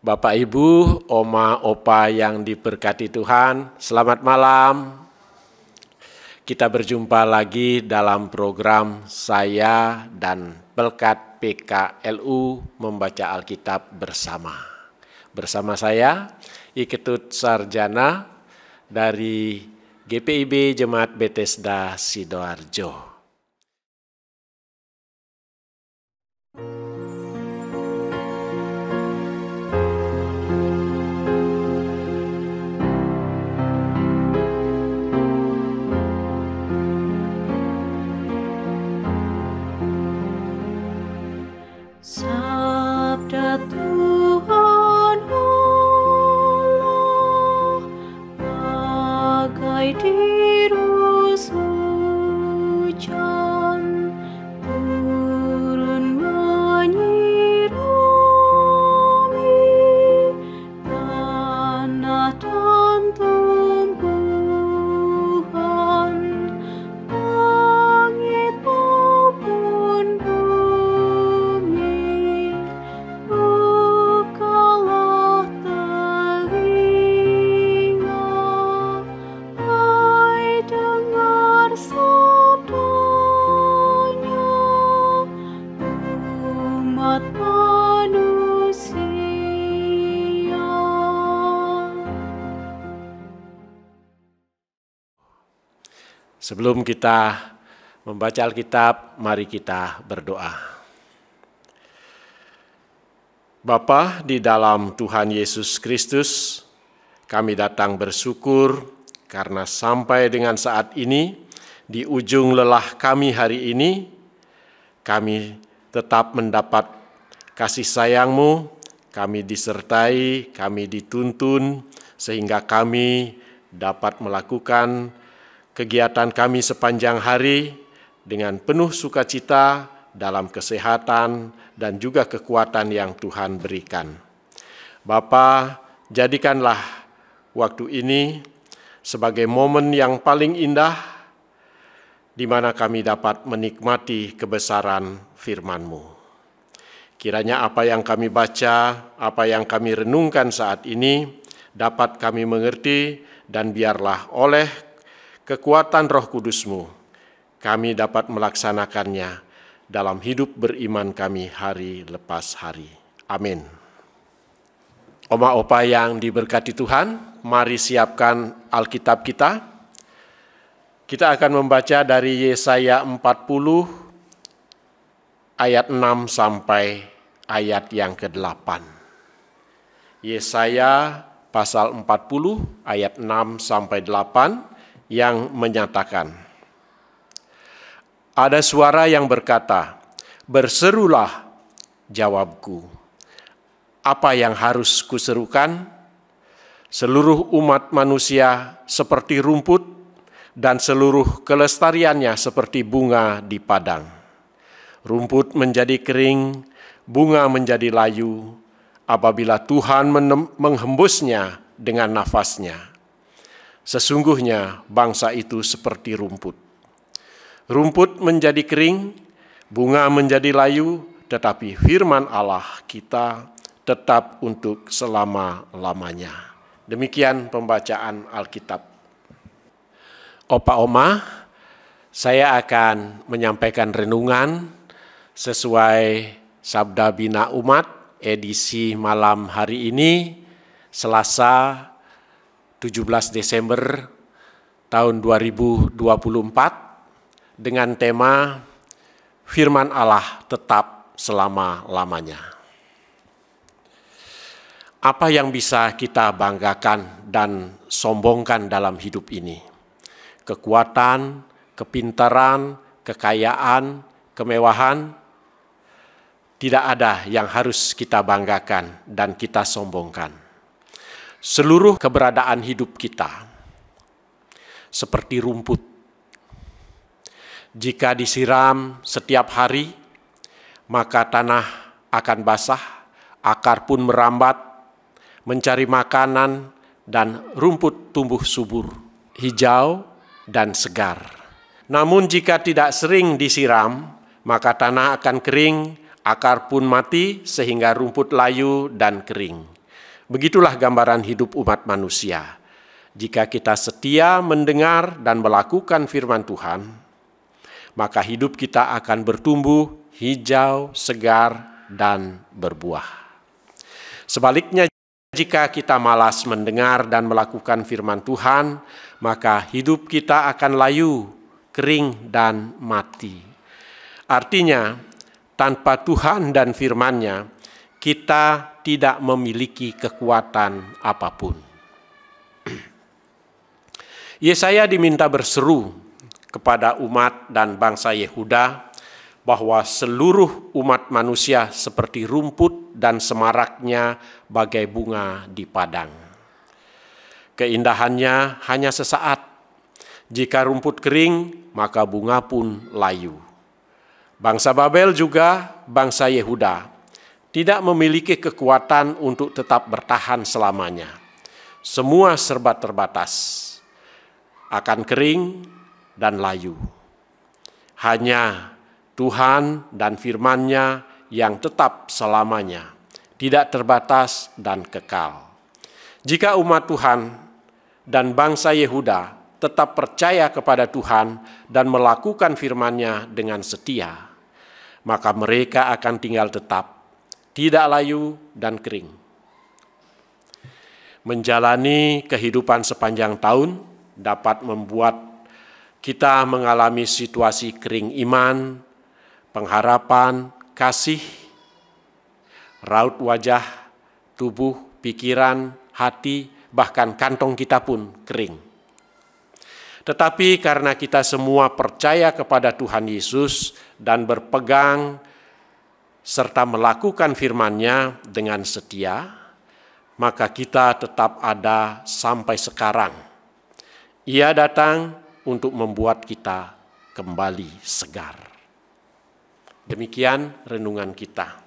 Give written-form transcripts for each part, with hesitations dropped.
Bapak, Ibu, Oma, Opa yang diberkati Tuhan, selamat malam. Kita berjumpa lagi dalam program saya dan Pelkat PKLU membaca Alkitab bersama. Bersama saya, Iketut Sarjana dari GPIB Jemaat Bethesda Sidoarjo. Sabda Tuhan Allah bagai tirus hujan turun menyirami tanah dan tumbuhan, langit maupun bumi. Bukalah telinga, hai dengar sabdanya, umat manusia. Sebelum kita membaca Alkitab, mari kita berdoa. Bapa di dalam Tuhan Yesus Kristus, kami datang bersyukur karena sampai dengan saat ini, di ujung lelah kami hari ini, kami tetap mendapat kasih sayang-Mu, kami disertai, kami dituntun, sehingga kami dapat melakukan kegiatan kami sepanjang hari dengan penuh sukacita dalam kesehatan dan juga kekuatan yang Tuhan berikan. Bapa, jadikanlah waktu ini sebagai momen yang paling indah di mana kami dapat menikmati kebesaran firman-Mu. Kiranya apa yang kami baca, apa yang kami renungkan saat ini dapat kami mengerti, dan biarlah oleh kekuatan Roh Kudus-Mu kami dapat melaksanakannya dalam hidup beriman kami hari lepas hari. Amin. Oma Opa yang diberkati Tuhan, mari siapkan Alkitab kita. Kita akan membaca dari Yesaya 40 ayat 6 sampai ayat yang ke-8. Yesaya pasal 40 ayat 6 sampai 8 yang menyatakan, ada suara yang berkata, berserulah, jawabku. Apa yang harus kuserukan? Seluruh umat manusia seperti rumput dan seluruh kelestariannya seperti bunga di padang. Rumput menjadi kering, bunga menjadi layu, apabila Tuhan menghembusnya dengan nafasnya. Sesungguhnya bangsa itu seperti rumput. Rumput menjadi kering, bunga menjadi layu, tetapi firman Allah kita tetap untuk selama-lamanya. Demikian pembacaan Alkitab. Opa Oma, saya akan menyampaikan renungan sesuai Sabda Bina Umat edisi malam hari ini, Selasa 17 Desember tahun 2024, dengan tema Firman Allah tetap selama-lamanya. Apa yang bisa kita banggakan dan sombongkan dalam hidup ini? Kekuatan, kepintaran, kekayaan, kemewahan, tidak ada yang harus kita banggakan dan kita sombongkan. Seluruh keberadaan hidup kita seperti rumput. Jika disiram setiap hari, maka tanah akan basah, akar pun merambat, mencari makanan, dan rumput tumbuh subur, hijau, dan segar. Namun jika tidak sering disiram, maka tanah akan kering, akar pun mati sehingga rumput layu dan kering. Begitulah gambaran hidup umat manusia. Jika kita setia mendengar dan melakukan firman Tuhan, maka hidup kita akan bertumbuh hijau, segar, dan berbuah. Sebaliknya, jika kita malas mendengar dan melakukan firman Tuhan, maka hidup kita akan layu, kering, dan mati. Artinya, tanpa Tuhan dan firman-Nya, kita tidak memiliki kekuatan apapun. Yesaya diminta berseru kepada umat dan bangsa Yehuda bahwa seluruh umat manusia seperti rumput dan semaraknya bagai bunga di padang. Keindahannya hanya sesaat. Jika rumput kering, maka bunga pun layu. Bangsa Babel juga bangsa Yehuda tidak memiliki kekuatan untuk tetap bertahan selamanya. Semua serba terbatas, akan kering dan layu. Hanya Tuhan dan firman-Nya yang tetap selamanya, tidak terbatas dan kekal. Jika umat Tuhan dan bangsa Yehuda tetap percaya kepada Tuhan dan melakukan firman-Nya dengan setia, maka mereka akan tinggal tetap, tidak layu dan kering. Menjalani kehidupan sepanjang tahun dapat membuat kita mengalami situasi kering iman, pengharapan, kasih, raut wajah, tubuh, pikiran, hati, bahkan kantong kita pun kering. Tetapi karena kita semua percaya kepada Tuhan Yesus dan berpegang serta melakukan firman-Nya dengan setia, maka kita tetap ada sampai sekarang. Ia datang untuk membuat kita kembali segar. Demikian renungan kita.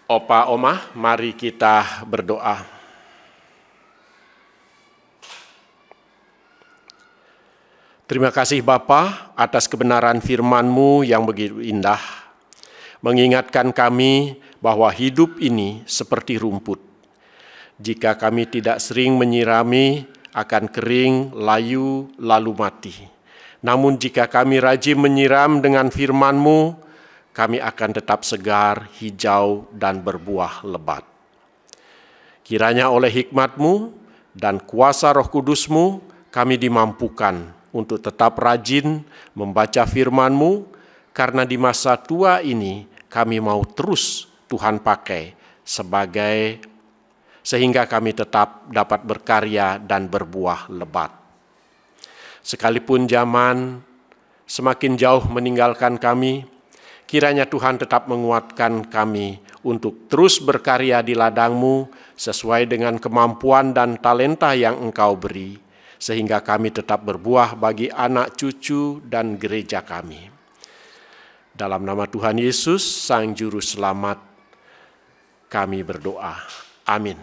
Opa, Oma, mari kita berdoa. Terima kasih Bapa atas kebenaran firman-Mu yang begitu indah, mengingatkan kami bahwa hidup ini seperti rumput. Jika kami tidak sering menyirami, akan kering, layu, lalu mati. Namun jika kami rajin menyiram dengan firman-Mu, kami akan tetap segar, hijau, dan berbuah lebat. Kiranya oleh hikmat-Mu dan kuasa Roh Kudus-Mu, kami dimampukan untuk tetap rajin membaca firman-Mu, karena di masa tua ini kami mau terus Tuhan pakai sehingga kami tetap dapat berkarya dan berbuah lebat. Sekalipun zaman semakin jauh meninggalkan kami, kiranya Tuhan tetap menguatkan kami untuk terus berkarya di ladang-Mu sesuai dengan kemampuan dan talenta yang Engkau beri, sehingga kami tetap berbuah bagi anak cucu dan gereja kami. Dalam nama Tuhan Yesus, Sang Juru Selamat, kami berdoa. Amin.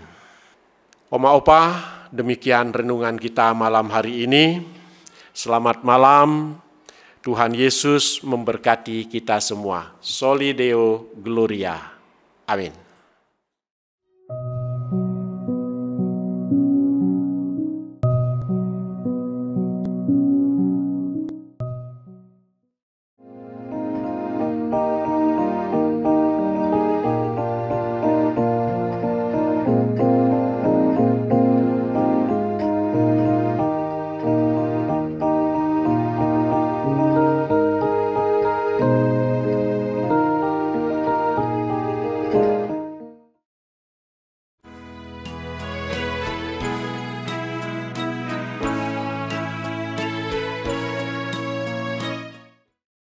Oma Opa, demikian renungan kita malam hari ini. Selamat malam. Tuhan Yesus memberkati kita semua. Soli Deo Gloria. Amin.